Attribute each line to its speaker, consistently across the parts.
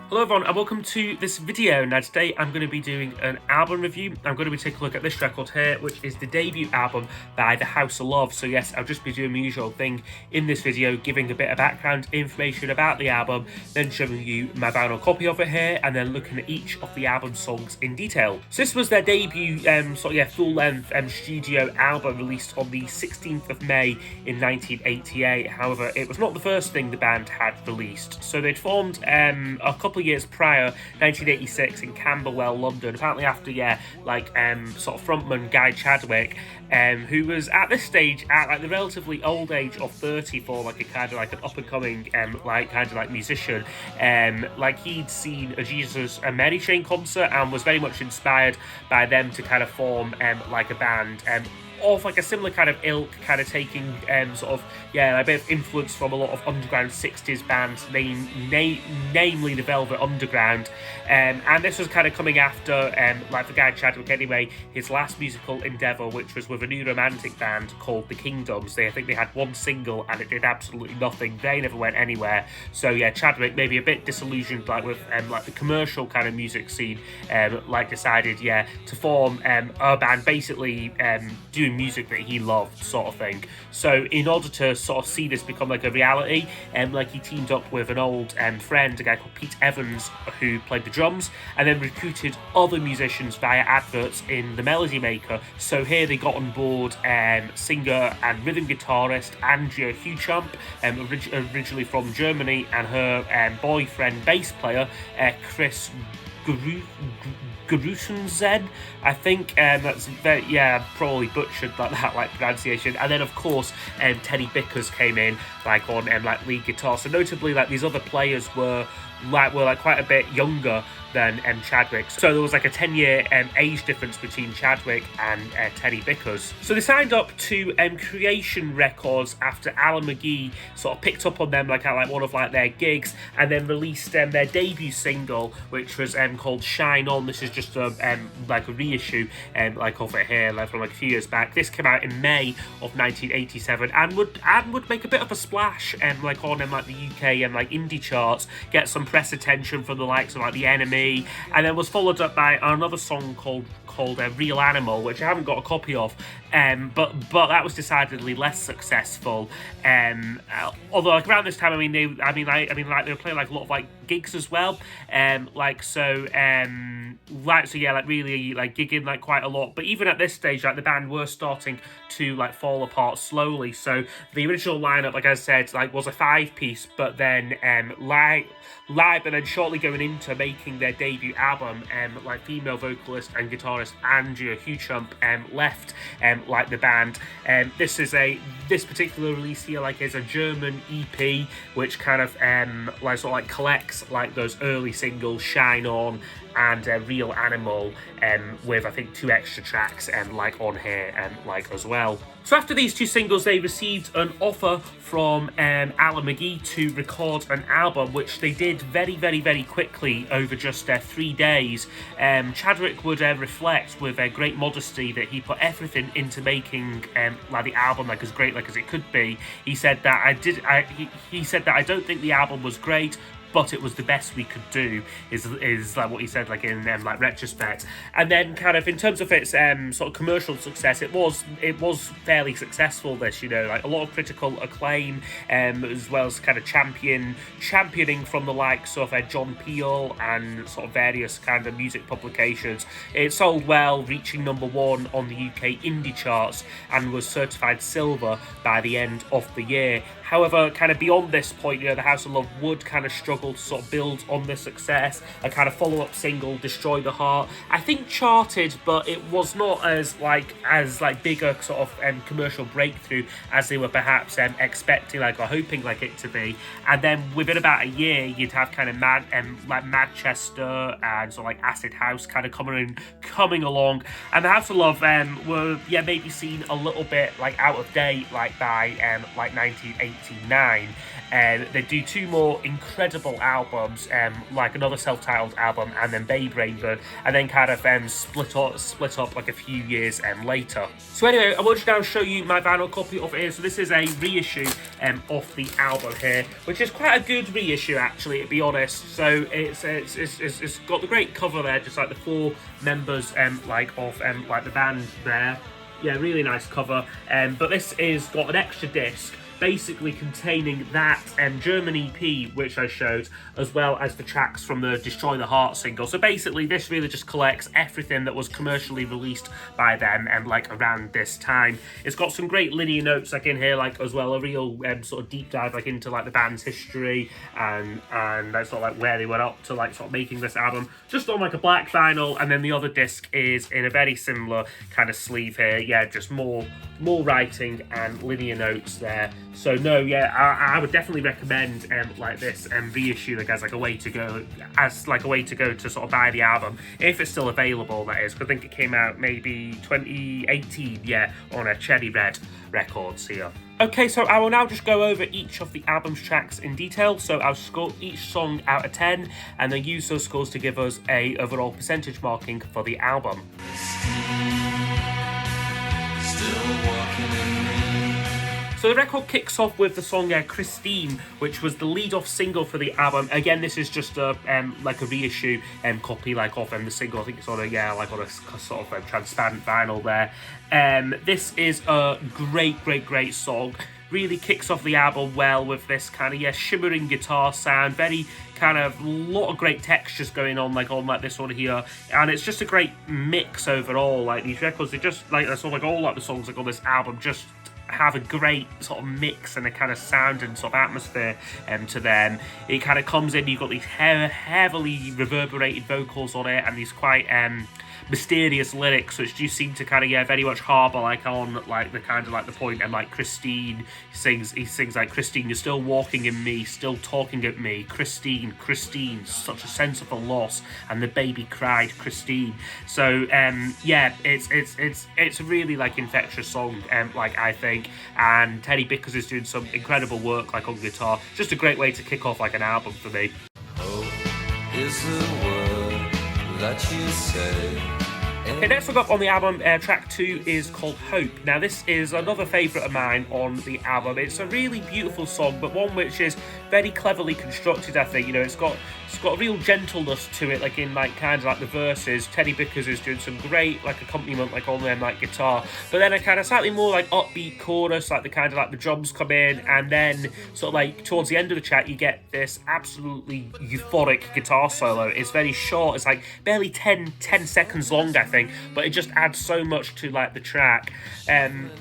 Speaker 1: Hello everyone and welcome to this video. Now today I'm going to be doing an album review. I'm going to be taking a look at this record here, which is the debut album by The House of Love. So yes, I'll just be doing my usual thing in this video, giving a bit of background information about the album, then showing you my vinyl copy of it here, and then looking at each of the album songs in detail. So this was their debut full-length studio album released on the 16th of May in 1988. However, it was not the first thing the band had released. So they'd formed a couple of years prior, 1986, in Camberwell, London, apparently after sort of frontman Guy Chadwick, who was at this stage at the relatively old age of 30 for an up and coming musician. He'd seen a Jesus and Mary Chain concert and was very much inspired by them to kind of form a band of a similar kind of ilk, kind of taking a bit of influence from a lot of underground 60s bands, namely the Velvet Underground, and this was kind of coming after, for Guy Chadwick anyway, his last musical endeavour, which was with a new romantic band called The Kingdoms. I think they had one single and it did absolutely nothing. They never went anywhere. So yeah, Chadwick, maybe a bit disillusioned with the commercial kind of music scene, decided to form a band, basically doing music that he loved, sort of thing. So in order to sort of see this become a reality, he teamed up with an old friend, a guy called Pete Evans, who played the drums, and then recruited other musicians via adverts in the Melody Maker. So here they got on board singer and rhythm guitarist Andrea Huchump, originally from Germany, and her boyfriend bass player Chris Grusenzen. I think that's probably butchered that pronunciation. And then of course Teddy Bickers came in on lead guitar. So notably these other players were quite a bit younger than Chadwick. So there was a 10-year age difference between Chadwick and Teddy Bickers. So they signed up to Creation Records after Alan McGee sort of picked up on them at one of their gigs, and then released their debut single, which was called Shine On. This is just a reissue of it here from a few years back. This came out in May of 1987 and would make a bit of a splash on the UK and indie charts, get some press attention from the likes of The Enemy, and then was followed up by another song called Real Animal, which I haven't got a copy of, but that was decidedly less successful. Although around this time, they were playing a lot of gigs as well, really gigging quite a lot. But even at this stage, the band were starting to fall apart slowly. So the original lineup, like I said, was a 5-piece, but then but then shortly going into making their debut album, female vocalist and guitarist Andrea Huchump left the band. This particular release here is a German EP, which kind of collects those early singles, Shine On and Real Animal, with I think 2 extra tracks on here as well. So after these 2 singles, they received an offer from Alan McGee to record an album, which they did very, very, very quickly over just 3 days. Chadwick would reflect with great modesty that he put everything into making the album as great as it could be. He said that I don't think the album was great, but it was the best we could do, is what he said in retrospect. And then kind of in terms of its sort of commercial success, it was fairly successful, this, a lot of critical acclaim, as well as kind of championing from the likes of John Peel and sort of various kind of music publications. It sold well, reaching #1 on the UK indie charts, and was certified silver by the end of the year. However, kind of beyond this point, The House of Love would kind of struggle to sort of build on the success. A kind of follow-up single, Destroy the Heart, I think charted, but it was not as big a sort of commercial breakthrough as they were perhaps expecting or hoping it to be. And then within about a year, you'd have kind of Manchester and sort of Acid House kind of coming along, and The House of Love were maybe seen a little bit out of date by 1989. They do 2 more incredible full albums, like another self-titled album and then Babe Rainbow, and then kind of split up like a few years later. So anyway, I want to now show you my vinyl copy of it here. So this is a reissue of the album here, which is quite a good reissue actually, to be honest. So it's got the great cover there, just like the 4 members like the band there. Yeah, really nice cover. But this is got an extra disc, basically containing that German EP which I showed, as well as the tracks from the Destroy the Heart single. So basically this really just collects everything that was commercially released by them like around this time. It's got some great linear notes like in here, like as well, a real sort of deep dive like into like the band's history and that's sort of like where they were up to like sort of making this album, just on like a black vinyl. And then the other disc is in a very similar kind of sleeve here. Yeah, just more writing and linear notes there. So no, yeah, I would definitely recommend like this reissue like as like a way to go, to sort of buy the album if it's still available. That is, 'cause I think it came out maybe 2018, yeah, on a Cherry Red Records here. Okay, so I will now just go over each of the album's tracks in detail. So I'll score each song out of 10 and then use those scores to give us a overall percentage marking for the album. So the record kicks off with the song Christine, which was the lead-off single for the album. Again, this is just a like a reissue copy like of the single. I think it's on a sort of transparent vinyl there. This is a great song. Really kicks off the album well with this kind of shimmering guitar sound, very kind of lot of great textures going on on this one here, and it's just a great mix overall. Like these records, they just like sort of like all like the songs like on this album just have a great sort of mix and a kind of sound and sort of atmosphere to them. It kind of comes in, you've got these heavily reverberated vocals on it and these quite mysterious lyrics, which do seem to kind of very much harbour on like the kind of like the point. And like Christine, he sings like, Christine, you're still walking in me, still talking at me, Christine, such a sense of a loss, and the baby cried, Christine. So yeah, it's a really like infectious song, like I think, and Teddy Bickers is doing some incredible work like on guitar. Just a great way to kick off like an album for me. Hope is the word that you say. Okay, next one up on the album, track 2 is called Hope. Now this is another favourite of mine on the album. It's a really beautiful song, but one which is very cleverly constructed, I think. You know, it's got a real gentleness to it, like in like kind of like the verses. Teddy Bickers is doing some great like accompaniment like on them like guitar, but then a kind of slightly more like upbeat chorus, like the kind of like the drums come in, and then sort of like towards the end of the track you get this absolutely euphoric guitar solo. It's very short, it's like barely 10 seconds long, I think, but it just adds so much to like the track.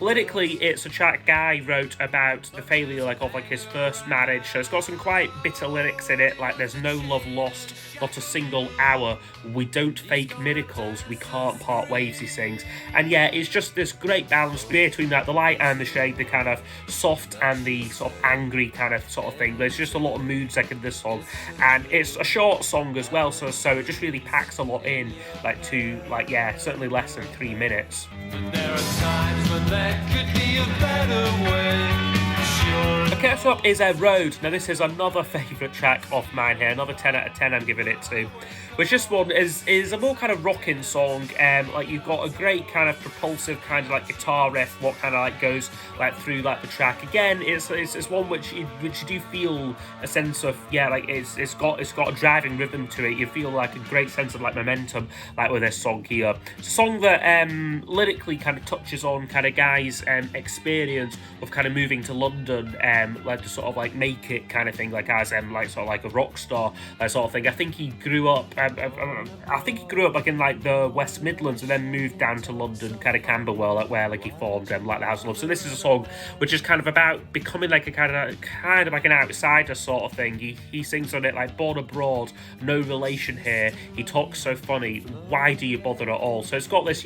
Speaker 1: Lyrically, it's a track Guy wrote about the failure like of like his first marriage, so it's got some quite bitter lyrics in it, like there's no love lost, not a single hour, we don't fake miracles, we can't part ways, he sings. And yeah, it's just this great balance between like the light and the shade, the kind of soft and the sort of angry kind of sort of thing. There's just a lot of moods like in this song, and it's a short song as well, so it just really packs a lot in, like to like certainly less than 3 minutes. But there are times when there could be a better way. Okay, next up is Road. Now this is another favourite track of mine here, another 10 out of 10 I'm giving it to. Which this one is a more kind of rocking song, like you've got a great kind of propulsive kind of like guitar riff, what kind of like goes like through like the track. Again, it's one which you do feel a sense of, like it's got a driving rhythm to it. You feel like a great sense of like momentum like with this song here. It's a song that lyrically kind of touches on kind of Guy's experience of kind of moving to London, like to sort of like make it kind of thing, like as like sort of like a rock star sort of thing. I think he grew up like in like the West Midlands and then moved down to London, kind of Camberwell, like where like he formed like the House of Love. So this is a song which is kind of about becoming like a kind of like an outsider sort of thing. He sings on it like, born abroad, no relation here, he talks so funny, why do you bother at all? So it's got this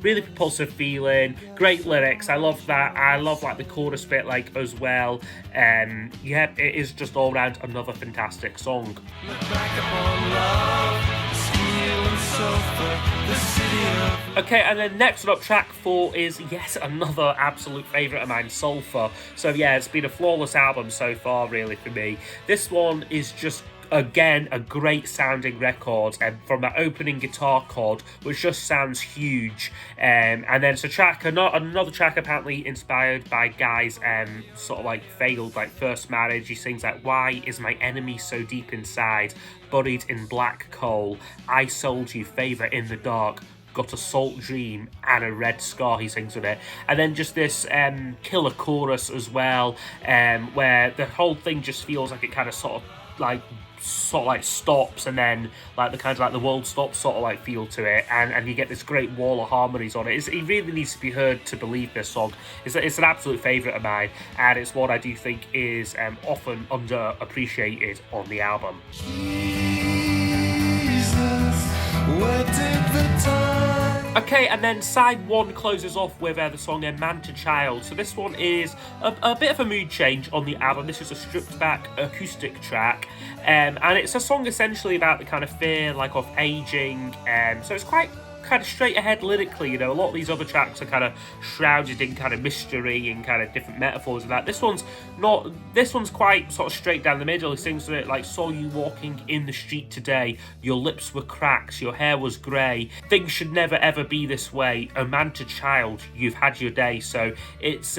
Speaker 1: really propulsive feeling, great lyrics. I love that. I love like the chorus bit like as well. It is just all around another fantastic song. Look back upon love, steel and sulfur, the city of... Okay, and then next up, track 4 is another absolute favourite of mine, Sulfur. So it's been a flawless album so far really for me. This one is just again, a great sounding record, from that opening guitar chord, which just sounds huge. And then it's a track, another track apparently inspired by Guy's sort of like failed like first marriage. He sings like, "Why is my enemy so deep inside, buried in black coal? I sold you favor in the dark, got a salt dream and a red scar," he sings with it. And then just this killer chorus as well, where the whole thing just feels like it kind of sort of like stops, and then like the kind of like the world stops sort of like feel to it, and you get this great wall of harmonies on it. It really needs to be heard to believe this song. It's an absolute favourite of mine, and it's what I do think is often underappreciated on the album. Okay, and then side one closes off with the song Man to Child. So this one is a bit of a mood change on the album. This is a stripped back acoustic track, and it's a song essentially about the kind of fear like of aging, so it's quite kind of straight ahead lyrically. You know, a lot of these other tracks are kind of shrouded in kind of mystery and kind of different metaphors and that. This one's not. This one's quite sort of straight down the middle. He sings to it like, "Saw you walking in the street today. Your lips were cracked, your hair was grey. Things should never ever be this way. A man to child, you've had your day." So it's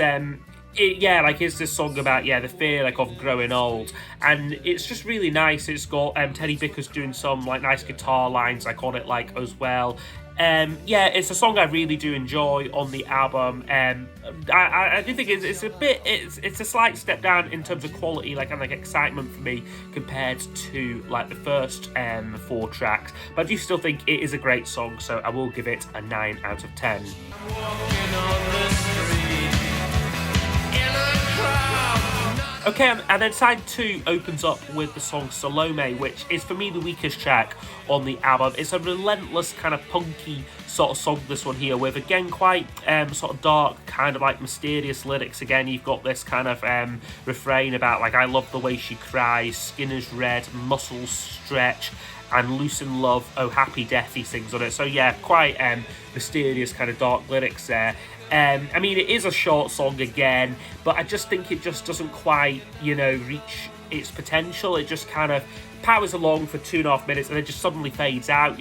Speaker 1: here's this song about the fear like of growing old, and it's just really nice. It's got Teddy Bickers doing some like nice guitar lines like on it like as well. It's a song I really do enjoy on the album. I do think it's a slight step down in terms of quality, like and like excitement for me compared to like the first 4 tracks, but I do still think it is a great song, so I will give it a 9 out of 10. Okay, and then side 2 opens up with the song Salome, which is for me the weakest track on the album. It's a relentless kind of punky sort of song, this one here, with again quite sort of dark, kind of like mysterious lyrics. Again, you've got this kind of refrain about like, "I love the way she cries, skin is red, muscles stretch, and loose in love, oh happy death," he sings on it. So yeah, quite mysterious kind of dark lyrics there. I mean, it is a short song again, but I just think it just doesn't quite, reach its potential. It just kind of powers along for 2.5 minutes and then just suddenly fades out,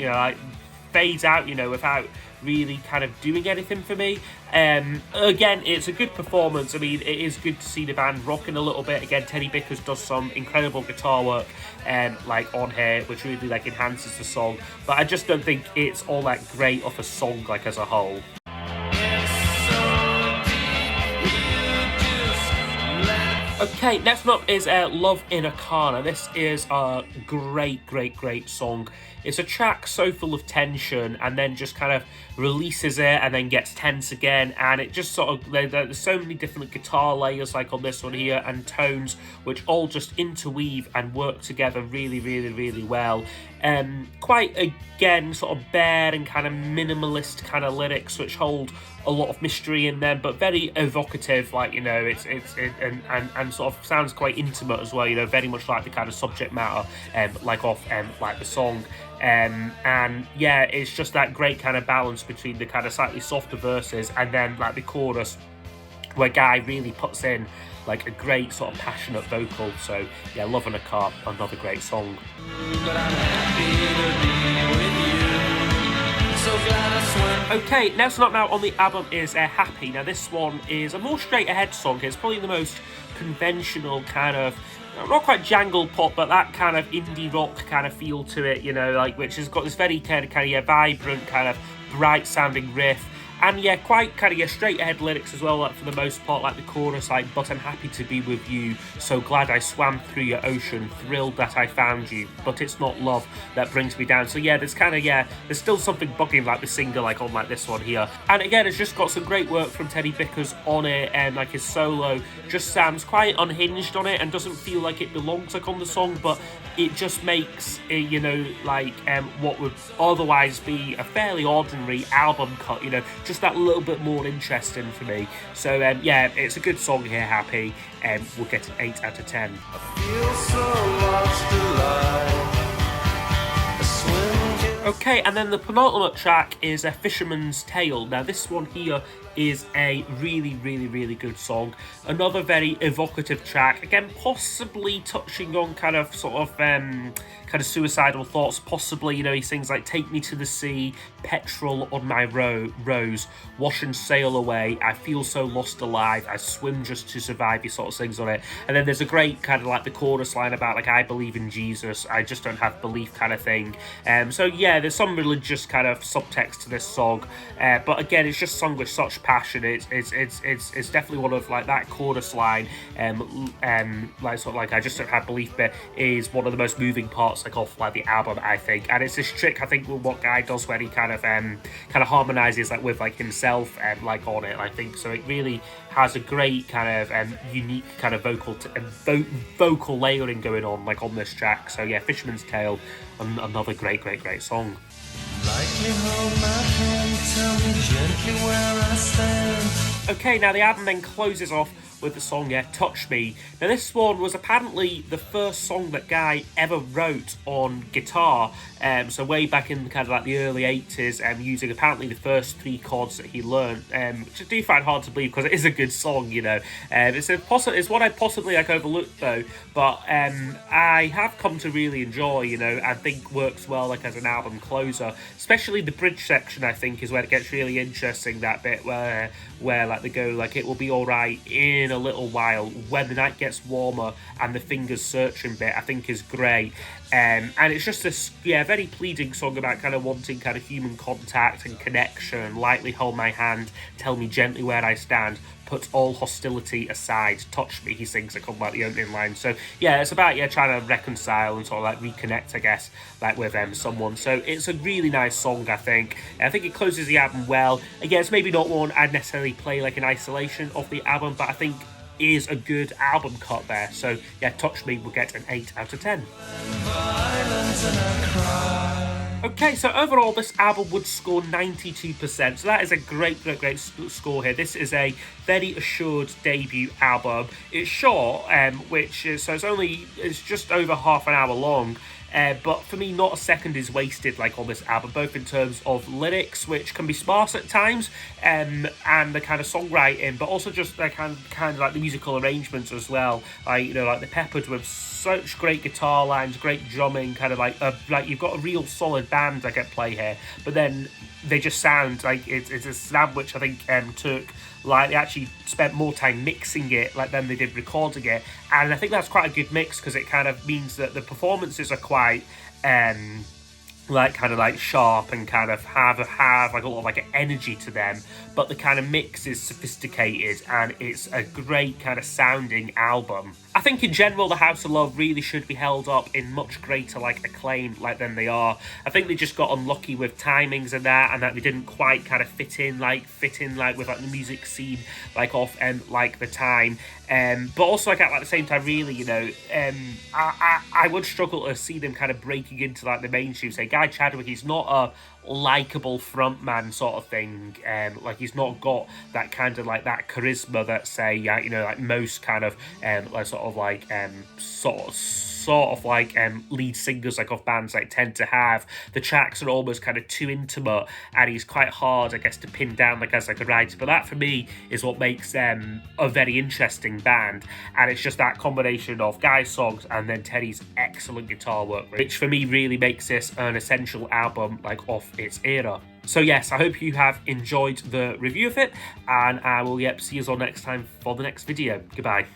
Speaker 1: without really kind of doing anything for me. Again, it's a good performance. I mean, it is good to see the band rocking a little bit. Again, Teddy Bickers does some incredible guitar work like on here, which really like enhances the song, but I just don't think it's all that great of a song like as a whole. Okay, next up is Love in a Car. Now, this is a great song. It's a track so full of tension, and then just kind of releases it and then gets tense again, and it just sort of, there's so many different guitar layers like on this one here, and tones which all just interweave and work together really well. Quite again sort of bare and kind of minimalist kind of lyrics which hold a lot of mystery in them, but very evocative, like it's and sort of sounds quite intimate as well, very much like the kind of subject matter like the song. And yeah, it's just that great kind of balance between the kind of slightly softer verses and then like the chorus, where Guy really puts in like a great sort of passionate vocal. So yeah, Love in a Car, another great song. But I'm happy to be with you. So glad I swim. Okay, next up now on the album is Happy. Now this one is a more straight ahead song. It's probably the most conventional kind of, not quite jangle pop, but that kind of indie rock kind of feel to it, which has got this very kind of vibrant, kind of bright sounding riff. And yeah, quite kind of straight ahead lyrics as well, like for the most part, like the chorus, like, "But I'm happy to be with you, so glad I swam through your ocean, thrilled that I found you, but it's not love that brings me down." So yeah, there's kind of, there's still something bugging like the singer, like on like this one here. And again, it's just got some great work from Teddy Bickers on it, and like his solo just sounds quite unhinged on it and doesn't feel like it belongs like on the song, but it just makes what would otherwise be a fairly ordinary album cut, just that little bit more interesting for me. So yeah, it's a good song here, Happy, and we'll get an 8 out of 10. I feel so lost alive. Okay, and then the penultimate track is a Fisherman's Tale. Now this one here is a really good song. Another very evocative track. Again, possibly touching on kind of suicidal thoughts. Possibly, you know, he sings like, "Take me to the sea, petrol on my rose, wash and sail away. I feel so lost alive. I swim just to survive." He sort of sings on it. And then there's a great kind of like the chorus line about like, "I believe in Jesus. I just don't have belief," kind of thing. So yeah, there's some religious kind of subtext to this song. But again, it's just sung with such passion. It's definitely one of like that chorus line, like sort of like, "I just don't have belief" bit is one of the most moving parts like off like the album, I think. And it's this trick I think with what Guy does when he kind of harmonizes like with like himself and like on it, I think. So it really has a great kind of unique kind of vocal layering going on like on this track. So yeah, Fisherman's Tale, another great song. Lightly hold my hand, tell me gently where I stand. Okay, now the album then closes off with the song Touch Me. Now this one was apparently the first song that Guy ever wrote on guitar, so way back in kind of like the early 80s, using apparently the first 3 chords that he learned, which I do find hard to believe because it is a good song, you know. It's one I'd possibly like overlooked though, but I have come to really enjoy, you know, and think works well like as an album closer. Especially the bridge section, I think, is where it gets really interesting, that bit where like they go like, "It will be alright in a little while, when the night gets warmer," and the fingers searching bit I think is great. And it's just this very pleading song about kind of wanting kind of human contact and connection. "Lightly hold my hand, tell me gently where I stand, put all hostility aside, touch me," he sings at like the opening line. So yeah, it's about trying to reconcile and sort of like reconnect, I guess, like with someone. So it's a really nice song, I think. I think it closes the album well. Again, it's maybe not one I'd necessarily play like in isolation of the album, but I think is a good album cut there. So yeah, Touch Me will get an 8 out of 10. Okay, so overall this album would score 92%, so that is a great score here. This is a very assured debut album. It's short, it's just over half an hour long. But for me, not a second is wasted like on this album, both in terms of lyrics, which can be sparse at times, and the kind of songwriting, but also just the kind of like the musical arrangements as well. Like, you know, like they're peppered with such great guitar lines, great drumming, kind of like you've got a real solid band that get play here, but then they just sound like it's a sound which I think took, like, they actually spent more time mixing it like than they did recording it, and I think that's quite a good mix because it kind of means that the performances are quite like sharp and kind of have like a lot of like energy to them, but the kind of mix is sophisticated and it's a great kind of sounding album. I think in general the House of Love really should be held up in much greater like acclaim like than they are. I think they just got unlucky with timings and that they didn't quite kind of fit in like with like the music scene like off like the time. But also like at the same time, really, you know, I would struggle to see them kind of breaking into like the mainstream. Say Guy Chadwick, he's not a likable frontman sort of thing, like he's not got that kind of like that charisma that say you know, like most kind of like lead singers like of bands like tend to have. The tracks are almost kind of too intimate and he's quite hard, I guess, to pin down like as like a writer, but that for me is what makes them a very interesting band, and it's just that combination of Guy's songs and then Teddy's excellent guitar work, which for me really makes this an essential album like of its era. So yes, I hope you have enjoyed the review of it, and I will see you all next time for the next video. Goodbye.